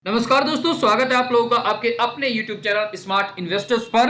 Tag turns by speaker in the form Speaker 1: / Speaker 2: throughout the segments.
Speaker 1: नमस्कार दोस्तों, स्वागत है आप लोगों का आपके अपने YouTube चैनल स्मार्ट इन्वेस्टर्स पर।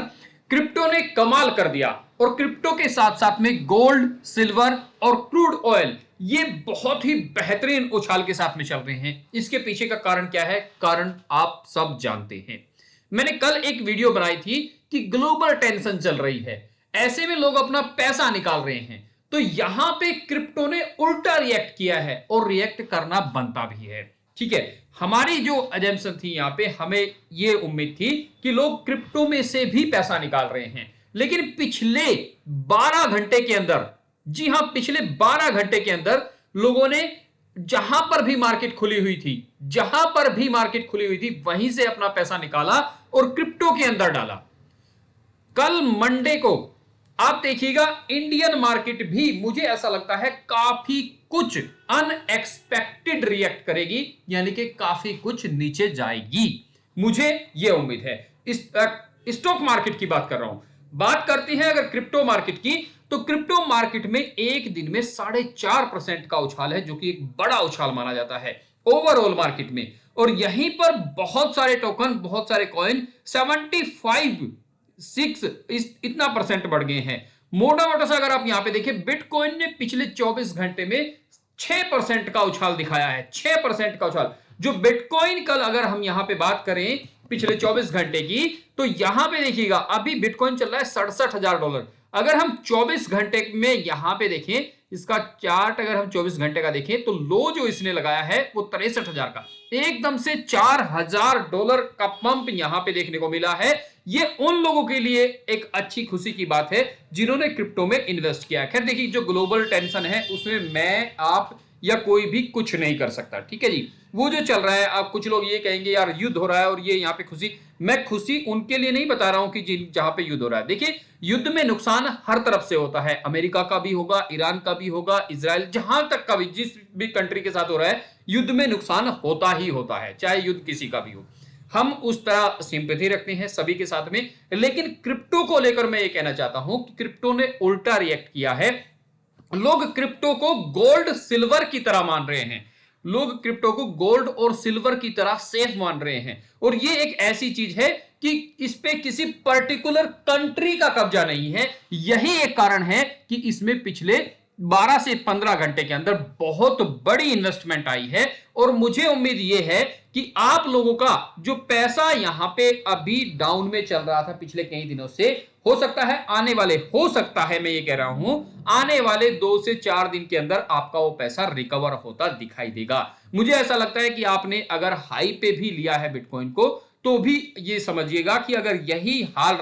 Speaker 1: क्रिप्टो ने कमाल कर दिया और क्रिप्टो के साथ साथ में गोल्ड, सिल्वर और क्रूड ऑयल ये बहुत ही बेहतरीन उछाल के साथ में चल रहे हैं। इसके पीछे का कारण क्या है? कारण आप सब जानते हैं। मैंने कल एक वीडियो बनाई थी कि ग्लोबल टेंशन चल रही है, ऐसे में लोग अपना पैसा निकाल रहे हैं। तो यहां पे क्रिप्टो ने उल्टा रिएक्ट किया है और रिएक्ट करना बनता भी है। ठीक है, हमारी जो एजम्पशन थी यहां पे, हमें ये उम्मीद थी कि लोग क्रिप्टो में से भी पैसा निकाल रहे हैं, लेकिन पिछले 12 घंटे के अंदर, जी हां, पिछले 12 घंटे के अंदर लोगों ने जहां पर भी मार्केट खुली हुई थी, जहां पर भी मार्केट खुली हुई थी वहीं से अपना पैसा निकाला और क्रिप्टो के अंदर डाला। कल मंडे को आप देखिएगा इंडियन मार्केट भी, मुझे ऐसा लगता है, काफी कुछ अनएक्सपेक्टेड रिएक्ट करेगी, यानी कि काफी कुछ नीचे जाएगी, मुझे यह उम्मीद है। इस स्टॉक मार्केट की बात कर रहा हूं। बात करते हैं अगर क्रिप्टो मार्केट की, तो क्रिप्टो मार्केट में एक दिन में 4.5% का उछाल है, जो कि एक बड़ा उछाल माना जाता है ओवरऑल मार्केट में। और यहीं पर बहुत सारे टोकन, बहुत सारे कॉइन 75 6 इतना परसेंट बढ़ गए हैं। मोटा मोटा सा अगर आप यहां पे देखिए, बिटकॉइन ने पिछले 24 घंटे में 6% का उछाल दिखाया है। 6% का उछाल। जो बिटकॉइन कल अगर हम यहां पे बात करें पिछले 24 घंटे की, तो यहां पे देखिएगा अभी बिटकॉइन चल रहा है $67,000। अगर हम 24 घंटे में यहां पे देखें, इसका चार्ट अगर हम 24 घंटे का देखें, तो लो जो इसने लगाया है वो 63,000 का, एकदम से $4,000 का पंप यहां पे देखने को मिला है। ये उन लोगों के लिए एक अच्छी खुशी की बात है जिन्होंने क्रिप्टो में इन्वेस्ट किया। खैर देखिए, जो ग्लोबल टेंशन है उसमें मैं, आप या कोई भी कुछ नहीं कर सकता। ठीक है जी, वो जो चल रहा है, आप कुछ लोग ये कहेंगे यार युद्ध हो रहा है और ये यहाँ पे खुशी, मैं खुशी उनके लिए नहीं बता रहा हूं कि जिन जहां पे युद्ध हो रहा है। देखिए, युद्ध में नुकसान हर तरफ से होता है, अमेरिका का भी होगा, ईरान का भी होगा, इजराइल, जहां तक का भी, जिस भी कंट्री के साथ हो रहा है, युद्ध में नुकसान होता ही होता है, चाहे युद्ध किसी का भी हो। हम उस तरह सिंपैथी रखते हैं सभी के साथ में। लेकिन क्रिप्टो को लेकर मैं ये कहना चाहता हूं कि क्रिप्टो ने उल्टा रिएक्ट किया है। लोग क्रिप्टो को गोल्ड सिल्वर की तरह मान रहे हैं। लोग क्रिप्टो को गोल्ड और सिल्वर की तरह सेफ मान रहे हैं, और ये एक ऐसी चीज है कि इस पे किसी पर्टिकुलर कंट्री का कब्जा नहीं है। यही एक कारण है कि इसमें पिछले 12 से 15 घंटे के अंदर बहुत बड़ी इन्वेस्टमेंट आई है। और मुझे उम्मीद यह है कि आप लोगों का जो पैसा यहां पे अभी डाउन में चल रहा था पिछले कई दिनों से, हो सकता है आने वाले, हो सकता है, मैं ये कह रहा हूं, आने वाले 2 से 4 दिन के अंदर आपका वो पैसा रिकवर होता दिखाई देगा। मुझे ऐसा लगता है कि आपने अगर हाई पे भी लिया है बिटकॉइन को, तो भी ये समझिएगा कि अगर यही हाल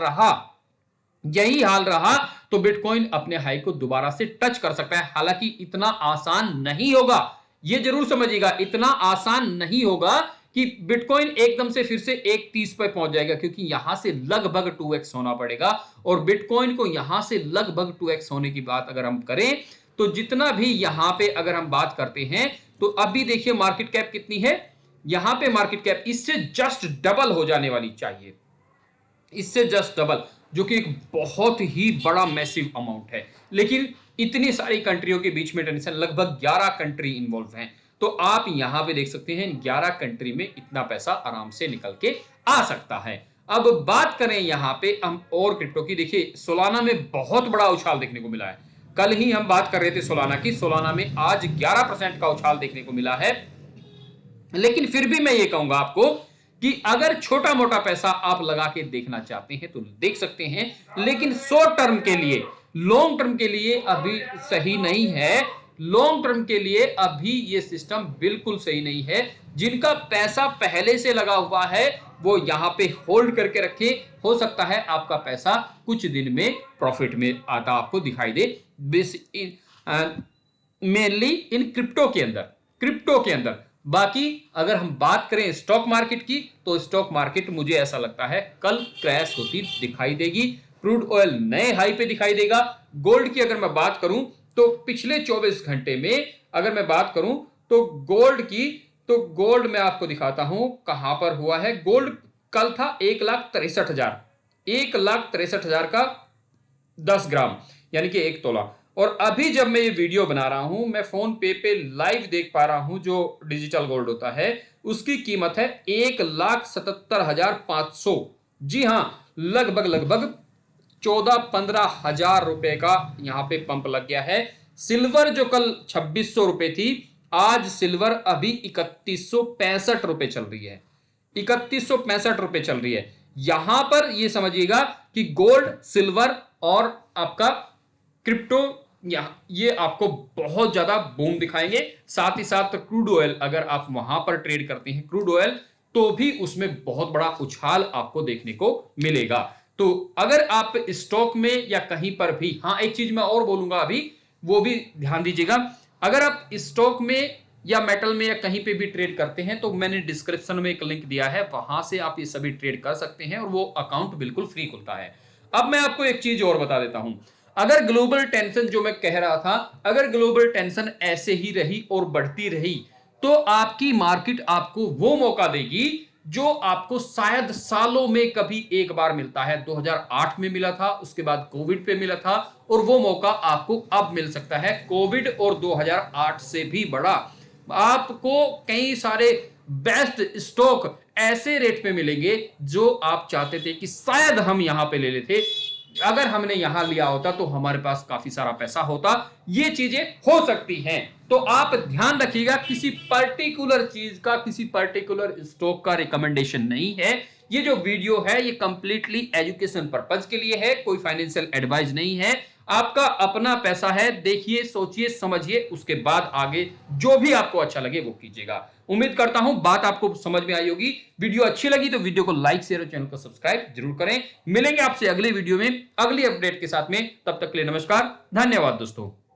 Speaker 1: रहा तो बिटकॉइन अपने हाई को दोबारा से टच कर सकता है। हालांकि इतना आसान नहीं होगा, यह जरूर समझिएगा, इतना आसान नहीं होगा कि बिटकॉइन एकदम से फिर से 130 पर पहुंच जाएगा, क्योंकि यहां से लगभग 2x होना पड़ेगा। और बिटकॉइन को यहां से लगभग 2x होने की बात अगर हम करें, तो जितना भी यहां पे अगर हम बात करते हैं, तो अभी देखिए मार्केट कैप कितनी है। यहां पे मार्केट कैप इससे जस्ट डबल हो जाने वाली चाहिए, इससे जस्ट डबल, जो कि एक बहुत ही बड़ा मैसिव अमाउंट है। लेकिन इतनी सारी कंट्रियों के बीच में टेंशन, लगभग 11 कंट्री इन्वॉल्व हैं, तो आप यहां पे देख सकते हैं 11 कंट्री में इतना पैसा आराम से निकल के आ सकता है। अब बात करें यहां पे हम और क्रिप्टो की, देखिए सोलाना में बहुत बड़ा उछाल देखने को मिला है। कल ही हम बात कर रहे थे सोलाना की, सोलाना में आज 11% का उछाल देखने को मिला है। लेकिन फिर भी मैं ये कहूंगा आपको कि अगर छोटा मोटा पैसा आप लगा के देखना चाहते हैं तो देख सकते हैं, लेकिन शॉर्ट टर्म के लिए, लॉन्ग टर्म के लिए अभी सही नहीं है। लॉन्ग टर्म के लिए अभी ये सिस्टम बिल्कुल सही नहीं है। जिनका पैसा पहले से लगा हुआ है वो यहां पे होल्ड करके रखे, हो सकता है आपका पैसा कुछ दिन में प्रॉफिट में आता आपको दिखाई दे। मेनली इन क्रिप्टो के अंदर। बाकी अगर हम बात करें स्टॉक मार्केट की, तो स्टॉक मार्केट मुझे ऐसा लगता है कल क्रैश होती दिखाई देगी। क्रूड ऑयल नए हाई पे दिखाई देगा। गोल्ड की अगर मैं बात करूं, तो पिछले 24 घंटे में अगर मैं बात करूं, तो गोल्ड की, तो गोल्ड मैं आपको दिखाता हूं कहां पर हुआ है। गोल्ड कल था 1,63,000, 1,63,000 का 10 ग्राम, यानी कि 1 तोला। और अभी जब मैं ये वीडियो बना रहा हूं, मैं फोन पे लाइव देख पा रहा हूं जो डिजिटल गोल्ड होता है, उसकी कीमत है 1,77,500। जी हां, लगभग लगभग 14-15 हजार रुपए का यहां पे पंप लग गया है। सिल्वर जो कल 2600 रुपए थी, आज सिल्वर अभी 3165 रुपए चल रही है। 3165 रुपए चल रही है। यहां पर ये समझिएगा कि गोल्ड, सिल्वर और आपका क्रिप्टो ये आपको बहुत ज्यादा बूम दिखाएंगे। साथ ही साथ क्रूड ऑयल, अगर आप वहां पर ट्रेड करते हैं क्रूड ऑयल, तो भी उसमें बहुत बड़ा उछाल आपको देखने को मिलेगा। तो अगर आप स्टॉक में या कहीं पर भी, हाँ एक चीज मैं और बोलूंगा अभी, वो भी ध्यान दीजिएगा। अगर आप स्टॉक में या मेटल में या कहीं पे भी ट्रेड करते हैं, तो मैंने डिस्क्रिप्शन में एक लिंक दिया है, वहां से आप ये सभी ट्रेड कर सकते हैं और वो अकाउंट बिल्कुल फ्री खुलता है। अब मैं आपको एक चीज और बता देता हूं। अगर ग्लोबल टेंशन, जो मैं कह रहा था, अगर ग्लोबल टेंशन ऐसे ही रही और बढ़ती रही, तो आपकी मार्केट आपको वो मौका देगी जो आपको शायद सालों में कभी एक बार मिलता है। 2008 में मिला था, उसके बाद कोविड पे मिला था, और वो मौका आपको अब मिल सकता है। कोविड और 2008 से भी बड़ा आपको कई सारे बेस्ट स्टॉक ऐसे रेट पे मिलेंगे जो आप चाहते थे कि शायद हम यहां पे ले लेते, अगर हमने यहां लिया होता तो हमारे पास काफी सारा पैसा होता। ये चीजें हो सकती हैं। तो आप ध्यान रखिएगा, किसी पर्टिकुलर चीज का, किसी पर्टिकुलर स्टॉक का रिकमेंडेशन नहीं है। ये जो वीडियो है ये कंप्लीटली एजुकेशन पर्पज के लिए है, कोई फाइनेंशियल एडवाइस नहीं है। आपका अपना पैसा है, देखिए, सोचिए, समझिए, उसके बाद आगे जो भी आपको अच्छा लगे वो कीजिएगा। उम्मीद करता हूं बात आपको समझ में आई होगी। वीडियो अच्छी लगी तो वीडियो को लाइक, शेयर और चैनल को सब्सक्राइब जरूर करें। मिलेंगे आपसे अगले वीडियो में अगली अपडेट के साथ में। तब तक के लिए नमस्कार, धन्यवाद दोस्तों।